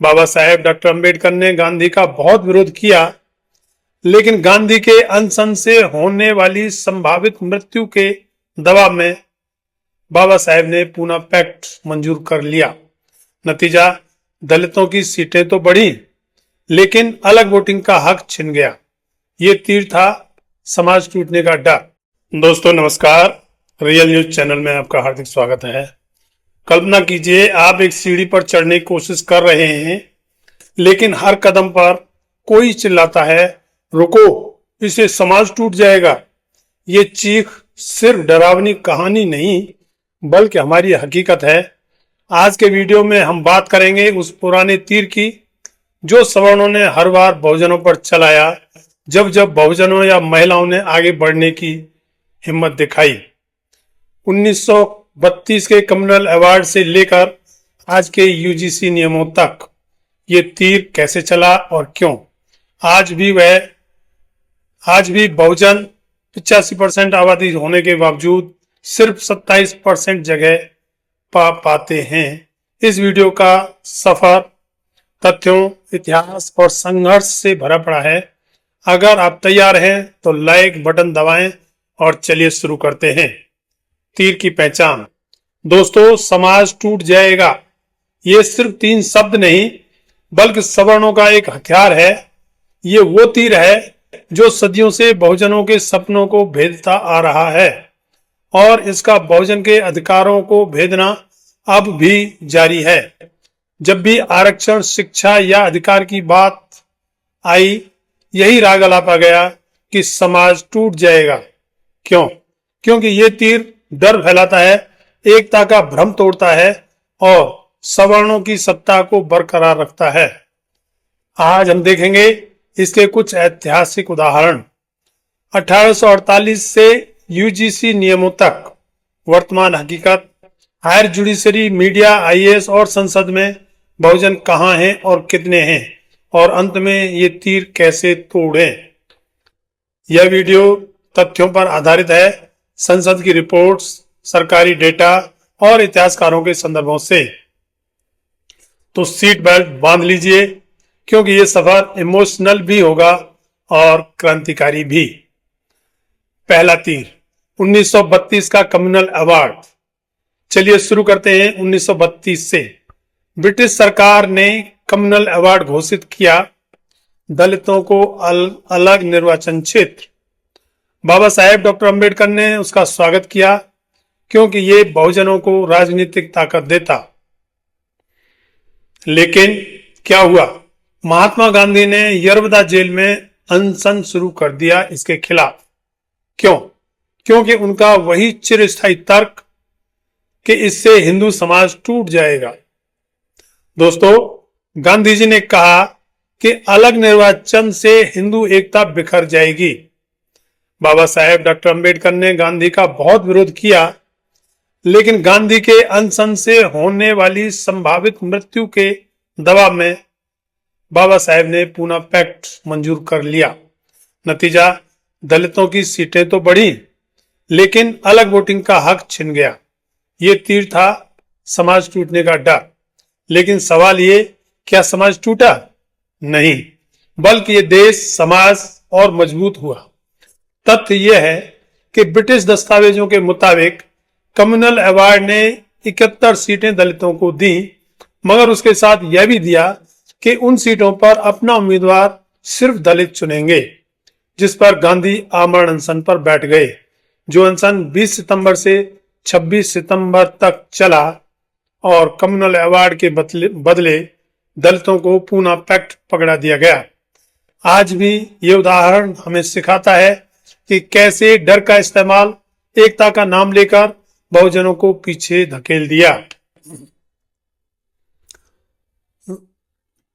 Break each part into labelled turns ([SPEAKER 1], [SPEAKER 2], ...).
[SPEAKER 1] Baba Saheb doctor Ambedkar ने गांधी का बहुत विरोध किया, लेकिन गांधी के अनशन से होने वाली संभावित मृत्यु के दबाव में बाबा साहेब ने पूना पैक्ट मंजूर कर लिया। नतीजा, दलितों की सीटें तो बढ़ी, लेकिन अलग वोटिंग का हक छिन गया। ये तीर था समाज टूटने का डर। दोस्तों नमस्कार, रियल न्यूज चैनल में आपका हार्दिक स्वागत है। कल्पना कीजिए, आप एक सीढ़ी पर चढ़ने की कोशिश कर रहे हैं, लेकिन हर कदम पर कोई चिल्लाता है, रुको, इससे समाज टूट जाएगा। ये चीख सिर्फ डरावनी कहानी नहीं, बल्कि हमारी हकीकत है। आज के वीडियो में हम बात करेंगे उस पुराने तीर की जो सवर्णों ने हर बार बहुजनों पर चलाया जब बहुजनों या महिलाओं ने आगे बढ़ने की हिम्मत दिखाई। 1932 के कम्युनल अवार्ड से लेकर आज के यूजीसी नियमों तक ये तीर कैसे चला और क्यों। आज भी बहुजन 85% आबादी होने के बावजूद सिर्फ 27% जगह पाते हैं। इस वीडियो का सफर तथ्यों, इतिहास और संघर्ष से भरा पड़ा है। अगर आप तैयार हैं तो लाइक बटन दबाएं और चलिए शुरू करते हैं। तीर की पहचान। दोस्तों, समाज टूट जाएगा, ये सिर्फ 3 शब्द नहीं, बल्कि सवर्णों का एक हथियार है। ये वो तीर है जो सदियों से बहुजनों के सपनों को भेदता आ रहा है, और इसका बहुजन के अधिकारों को भेदना अब भी जारी है। जब भी आरक्षण, शिक्षा या अधिकार की बात आई, यही राग अलापा गया कि समाज टूट जाएगा। क्यों? क्योंकि ये तीर डर फैलाता है, एकता का भ्रम तोड़ता है और सवर्णों की सत्ता को बरकरार रखता है। आज हम देखेंगे इसके कुछ ऐतिहासिक उदाहरण। 1848 से यूजीसी नियमों तक, वर्तमान हकीकत, हायर जुडिशरी, मीडिया, आईएएस और संसद में बहुजन कहां हैं और कितने हैं, और अंत में ये तीर कैसे तोड़ें। यह वीडियो तथ्यों पर आधारित है, संसद की रिपोर्ट्स, सरकारी डेटा और इतिहासकारों के संदर्भों से। तो सीट बेल्ट बांध लीजिए, क्योंकि ये सफर इमोशनल भी होगा और क्रांतिकारी भी। पहला तीर, 1932 का कम्युनल अवार्ड। चलिए शुरू करते हैं 1932 से। ब्रिटिश सरकार ने कम्युनल अवार्ड घोषित किया, दलितों को अलग निर्वाचन क्षेत्र। बाबा साहेब डॉक्टर अंबेडकर ने उसका स्वागत किया, क्योंकि ये बहुजनों को राजनीतिक ताकत देता। लेकिन क्या हुआ? महात्मा गांधी ने यरवदा जेल में अनशन शुरू कर दिया इसके खिलाफ। क्यों? क्योंकि उनका वही चिरस्थायी तर्क कि इससे हिंदू समाज टूट जाएगा। दोस्तों, गांधी जी ने कहा कि अलग निर्वाचन से हिंदू एकता बिखर जाएगी। बाबा साहेब डॉक्टर अंबेडकर ने गांधी का बहुत विरोध किया, लेकिन गांधी के अनशन से होने वाली संभावित मृत्यु के दबाव में बाबा साहेब ने पूना पैक्ट मंजूर कर लिया। नतीजा, दलितों की सीटें तो बढ़ी, लेकिन अलग वोटिंग का हक छिन गया। ये तीर था समाज टूटने का डर। लेकिन सवाल ये, क्या समाज टूटा? नहीं, बल्कि ये देश, समाज और मजबूत हुआ। तथ्य यह है कि ब्रिटिश दस्तावेजों के मुताबिक कम्युनल अवार्ड ने 71 सीटें दलितों को दी, मगर उसके साथ यह भी दिया कि उन सीटों पर अपना उम्मीदवार सिर्फ दलित चुनेंगे, जिस पर गांधी आमरण अनशन पर बैठ गए, जो अनशन 20 सितंबर से 26 सितंबर तक चला, और कम्युनल अवार्ड के बदले दलितों को पूना पैक्ट पकड़ा दिया गया। आज भी ये उदाहरण हमें सिखाता है कि कैसे डर का इस्तेमाल एकता का नाम लेकर बहुजनों को पीछे धकेल दिया।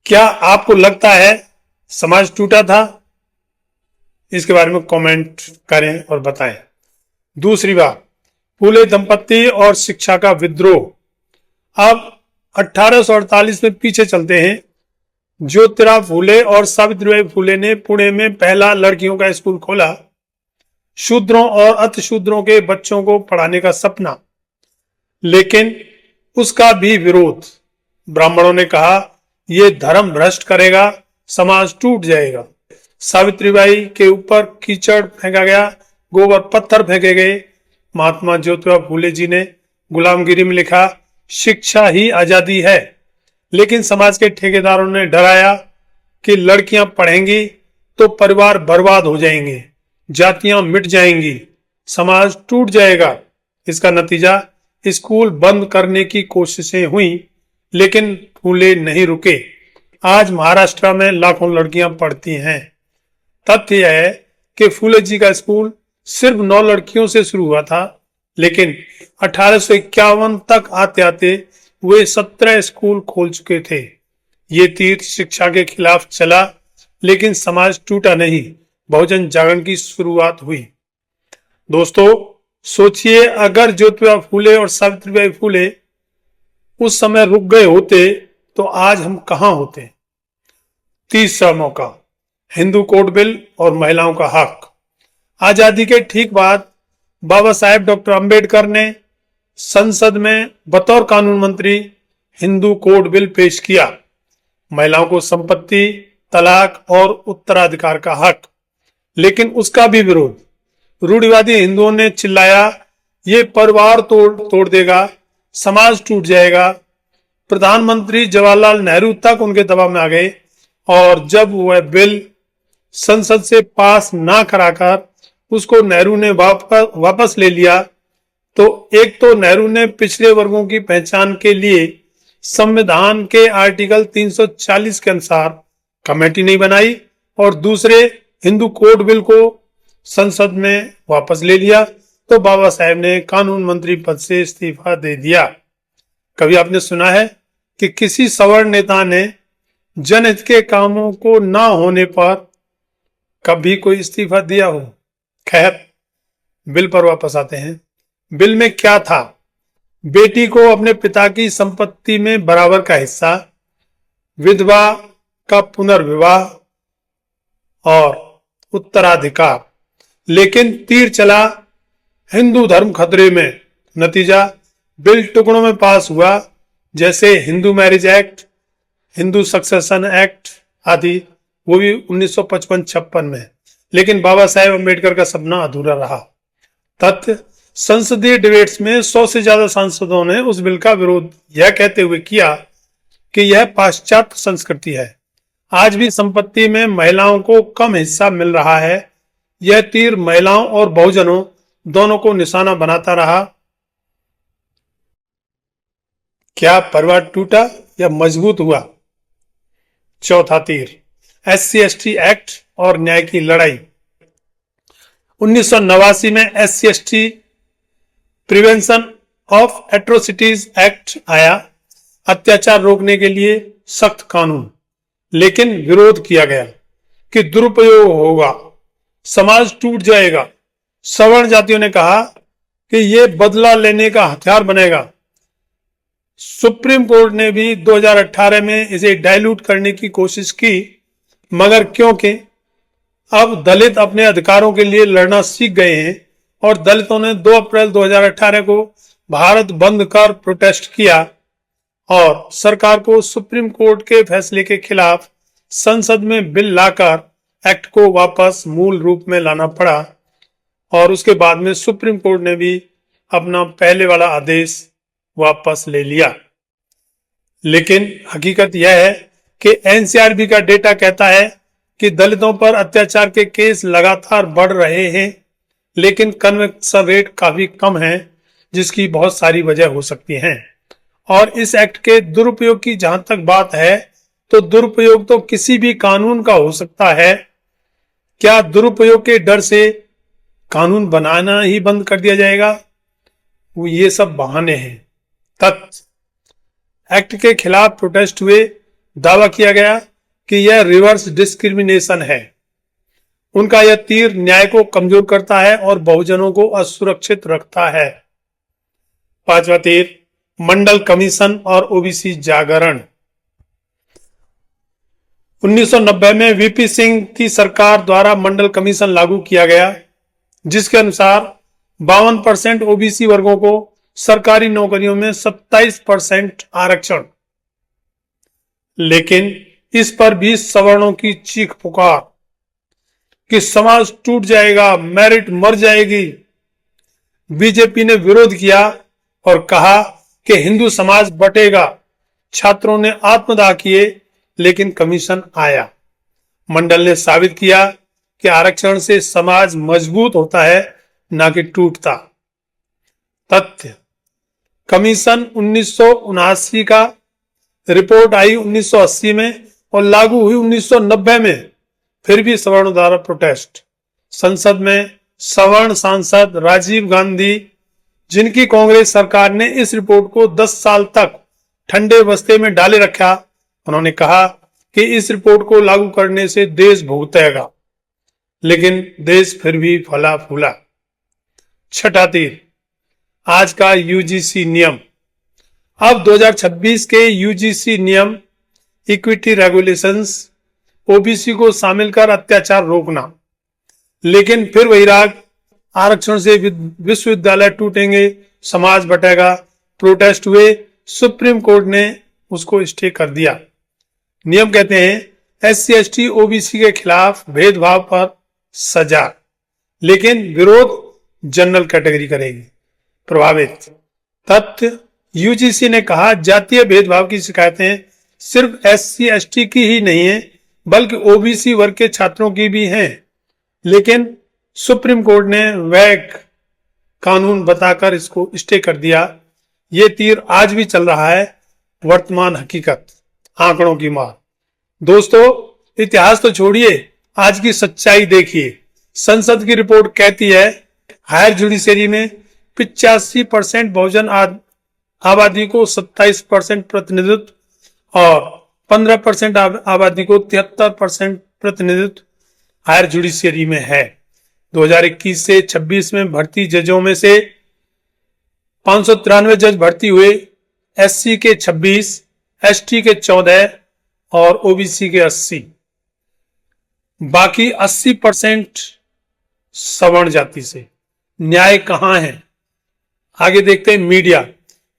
[SPEAKER 1] क्या आपको लगता है समाज टूटा था? इसके बारे में कमेंट करें और बताएं। दूसरी बात, फूले दंपत्ति और शिक्षा का विद्रोह। अब 1848 में पीछे चलते हैं। ज्योतिराव फूले और सावित्रीबाई फूले ने पुणे में पहला लड़कियों का स्कूल खोला। शूद्रों और अतिशूद्रों के बच्चों को पढ़ाने का सपना, लेकिन उसका भी विरोध। ब्राह्मणों ने कहा, ये धर्म भ्रष्ट करेगा, समाज टूट जाएगा। सावित्रीबाई के ऊपर कीचड़ फेंका गया, गोबर पत्थर फेंके गए। महात्मा ज्योतिबा फूले जी ने गुलामगिरी में लिखा, शिक्षा ही आजादी है। लेकिन समाज के ठेकेदारों ने डराया कि लड़कियां पढ़ेंगी तो परिवार बर्बाद हो जाएंगे, जातियां मिट जाएंगी, समाज टूट जाएगा। इसका नतीजा स्कूल बंद करने की कोशिशें हुई, लेकिन फूले नहीं रुके। आज महाराष्ट्र में लाखों लड़कियां पढ़ती हैं। तथ्य यह है कि फूले जी का स्कूल सिर्फ 9 लड़कियों से शुरू हुआ था, लेकिन 1851 तक आते आते वे 17 स्कूल खोल चुके थे। ये तीर शिक्षा के खिलाफ चला, लेकिन समाज टूटा नहीं, बहुजन जागरण की शुरुआत हुई। दोस्तों, सोचिए अगर ज्योतिबा फूले और सावित्रीबाई फूले उस समय रुक गए होते तो आज हम कहां होते। तीसरा मौका, हिंदू कोड बिल और महिलाओं का हक। आजादी के ठीक बाद बाबा साहेब डॉक्टर अंबेडकर ने संसद में बतौर कानून मंत्री हिंदू कोड बिल पेश किया। महिलाओं को संपत्ति, तलाक और उत्तराधिकार का हक। लेकिन उसका भी विरोध। रूढ़िवादी हिंदुओं ने चिल्लाया, ये परिवार तोड़ देगा, समाज टूट जाएगा। प्रधानमंत्री जवाहरलाल नेहरू तक उनके दबाव में आ गए, और जब वह बिल संसद से पास ना कराकर उसको नेहरू ने वापस ले लिया, तो एक तो नेहरू ने पिछड़े वर्गों की पहचान के लिए संविधान के आर्टिकल 340 के अनुसार कमेटी नहीं बनाई, और दूसरे हिंदू कोड बिल को संसद में वापस ले लिया, तो बाबा साहेब ने कानून मंत्री पद से इस्तीफा दे दिया। कभी आपने सुना है कि किसी सवर्ण नेता ने जनहित के कामों को ना होने पर कभी कोई इस्तीफा दिया हो? खैर, बिल पर वापस आते हैं। बिल में क्या था? बेटी को अपने पिता की संपत्ति में बराबर का हिस्सा, विधवा का पुनर्विवाह और उत्तराधिकार। लेकिन तीर चला हिंदू धर्म खतरे में। नतीजा, बिल टुकड़ों में पास हुआ, जैसे Hindu marriage act, Hindu succession act आदि, वो भी 1955-56 में। लेकिन बाबा साहेब अम्बेडकर का सपना अधूरा रहा। तथ्य, संसदीय डिबेट्स में 100 से ज्यादा सांसदों ने उस बिल का विरोध यह कहते हुए किया कि यह पाश्चात्य संस्कृति है। आज भी संपत्ति में महिलाओं को कम हिस्सा मिल रहा है। यह तीर महिलाओं और बहुजनों दोनों को निशाना बनाता रहा। क्या परिवार टूटा या मजबूत हुआ? चौथा तीर, SC/ST एक्ट और न्याय की लड़ाई। 1989 में SC/ST prevention of atrocities act आया, अत्याचार रोकने के लिए सख्त कानून। लेकिन विरोध किया गया कि दुरुपयोग होगा, समाज टूट जाएगा। सवर्ण जातियों ने कहा कि यह बदला लेने का हथियार बनेगा। सुप्रीम कोर्ट ने भी 2018 में इसे डाइल्यूट करने की कोशिश की, मगर क्योंकि अब दलित अपने अधिकारों के लिए लड़ना सीख गए हैं और दलितों ने 2 अप्रैल 2018 को भारत बंद कर प्रोटेस्ट किया और सरकार को सुप्रीम कोर्ट के फैसले के खिलाफ संसद में बिल लाकर एक्ट को वापस मूल रूप में लाना पड़ा, और उसके बाद में सुप्रीम कोर्ट ने भी अपना पहले वाला आदेश वापस ले लिया। लेकिन हकीकत यह है कि NCRB का डेटा कहता है कि दलितों पर अत्याचार के केस लगातार बढ़ रहे हैं, लेकिन कन्विक्शन रेट काफी कम है, जिसकी बहुत सारी वजह हो सकती हैं। और इस एक्ट के दुरुपयोग की जहां तक बात है, तो दुरुपयोग तो किसी भी कानून का हो सकता है। क्या दुरुपयोग के डर से कानून बनाना ही बंद कर दिया जाएगा? वो ये सब बहाने हैं। तथ्य, एक्ट के खिलाफ प्रोटेस्ट हुए, दावा किया गया कि यह रिवर्स डिस्क्रिमिनेशन है। उनका यह तीर न्याय को कमजोर करता है और बहुजनों को असुरक्षित रखता है। पांचवा तीर, मंडल कमीशन और OBC जागरण। 1990 में VP सिंह की सरकार द्वारा मंडल कमीशन लागू किया गया, जिसके अनुसार 52% OBC वर्गों को सरकारी नौकरियों में 27% आरक्षण। लेकिन इस पर भी सवर्णों की चीख पुकार कि समाज टूट जाएगा, मेरिट मर जाएगी। बीजेपी ने विरोध किया और कहा कि हिंदू समाज बटेगा। छात्रों ने आत्मदाह किए, लेकिन कमीशन आया। मंडल ने साबित किया कि आरक्षण से समाज मजबूत होता है, ना कि टूटता। तथ्य: कमीशन 1979 का, रिपोर्ट आई 1980 में और लागू हुई 1990 में। फिर भी सवर्णों द्वारा प्रोटेस्ट। संसद में सवर्ण सांसद राजीव गांधी, जिनकी कांग्रेस सरकार ने इस रिपोर्ट को 10 साल तक ठंडे बस्ते में डाले रखा, उन्होंने कहा कि इस रिपोर्ट को लागू करने से देश भुगतेगा। लेकिन देश फिर भी फला फूला। छठा तीर, आज का यूजीसी नियम। अब 2026 के यूजीसी नियम, इक्विटी रेगुलेशंस, ओबीसी को शामिल कर अत्याचार रोकना। लेकिन फिर वही राग, आरक्षण से विश्वविद्यालय टूटेंगे, समाज बटेगा। प्रोटेस्ट हुए, सुप्रीम कोर्ट ने उसको स्टे कर दिया। नियम कहते हैं एससी एसटी ओबीसी के खिलाफ भेदभाव पर सजा, लेकिन विरोध जनरल कैटेगरी करेगी प्रभावित। तथ्य: यूजीसी ने कहा जातीय भेदभाव की शिकायतें सिर्फ एससी एसटी की ही नहीं है, बल्कि ओबीसी वर्ग के छात्रों की भी हैं। लेकिन सुप्रीम कोर्ट ने वैग कानून बताकर इसको स्टे कर दिया। ये तीर आज भी चल रहा है, वर्तमान हकीकत, आंकड़ों की मार। दोस्तों, इतिहास तो छोड़िए, आज की सच्चाई देखिए। संसद की रिपोर्ट कहती है हायर जुडिशरी में 85% बहुजन आबादी को 27% प्रतिनिधित्व और 15% आबादी को 73% प्रतिनिधित्व हायर जुडिशरी में है। 2021 से 26 में भर्ती जजों में से 593 जज भर्ती हुए, एससी के 26, एसटी के 14 और ओबीसी के 80। बाकी 80% सवर्ण जाति से। न्याय कहां है? आगे देखते हैं। मीडिया,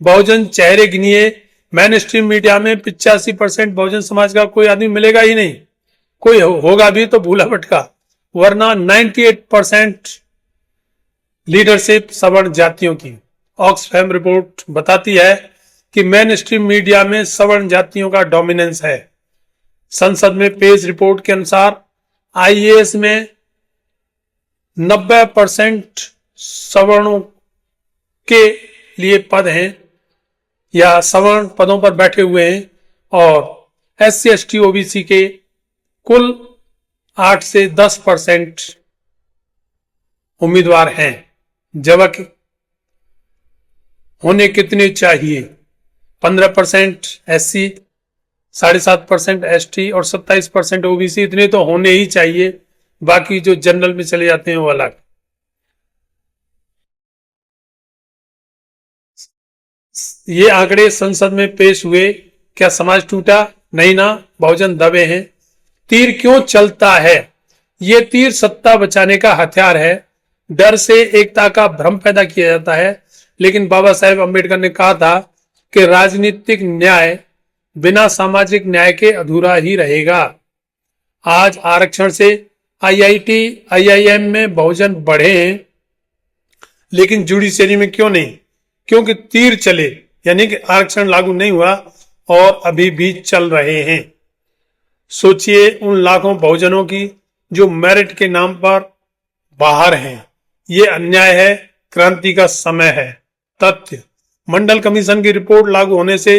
[SPEAKER 1] बहुजन चेहरे गिनिए। मेन स्ट्रीम मीडिया में 85% बहुजन समाज का कोई आदमी मिलेगा ही नहीं। कोई होगा भी तो भूला भटका, वरना 98% लीडरशिप सवर्ण जातियों की। ऑक्सफैम रिपोर्ट बताती है कि मेन स्ट्रीम मीडिया में सवर्ण जातियों का डोमिनेंस है। संसद में पेश रिपोर्ट के अनुसार आईएएस में 90% सवर्णों के लिए पद हैं या सवर्ण पदों पर बैठे हुए हैं, और एससी एसटी ओबीसी के कुल 8 से 10% उम्मीदवार हैं। जबकि होने कितने चाहिए? 15% एससी, 7.5% एसटी और 27% ओबीसी। इतने तो होने ही चाहिए, बाकी जो जनरल में चले जाते हैं वो अलग। ये आंकड़े संसद में पेश हुए। क्या समाज टूटा? नहीं ना, बहुजन दबे हैं। तीर क्यों चलता है? ये तीर सत्ता बचाने का हथियार है। डर से एकता का भ्रम पैदा किया जाता है। लेकिन बाबा साहेब अम्बेडकर ने कहा था कि राजनीतिक न्याय बिना सामाजिक न्याय के अधूरा ही रहेगा। आज आरक्षण से आईआईटी आईआईएम में बहुजन बढ़े हैं, लेकिन जुडिशरी में क्यों नहीं? क्योंकि तीर चले, यानी कि आरक्षण लागू नहीं हुआ और अभी भी चल रहे हैं। सोचिए उन लाखों बहुजनों की जो मेरिट के नाम पर बाहर हैं। ये अन्याय है, क्रांति का समय है। तथ्य: मंडल कमीशन की रिपोर्ट लागू होने से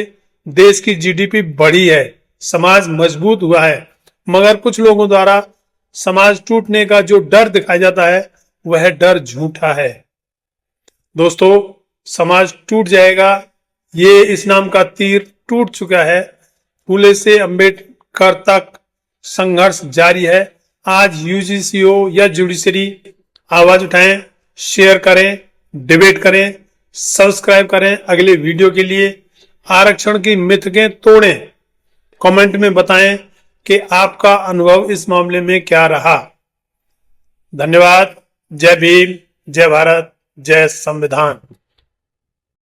[SPEAKER 1] देश की जीडीपी बढ़ी है, समाज मजबूत हुआ है। मगर कुछ लोगों द्वारा समाज टूटने का जो डर दिखाया जाता है, वह डर झूठा है। दोस्तों, समाज टूट जाएगा, ये इस नाम का तीर टूट चुका है। फूले से अंबेडकर तक संघर्ष जारी है। आज यूजीसी हो या जुडिशरी, आवाज उठाएं, शेयर करें, डिबेट करें, सब्सक्राइब करें अगले वीडियो के लिए। आरक्षण की मिथकें तोड़ें। कमेंट में बताएं कि आपका अनुभव इस मामले में क्या रहा। धन्यवाद। जय भीम, जय भारत, जय संविधान।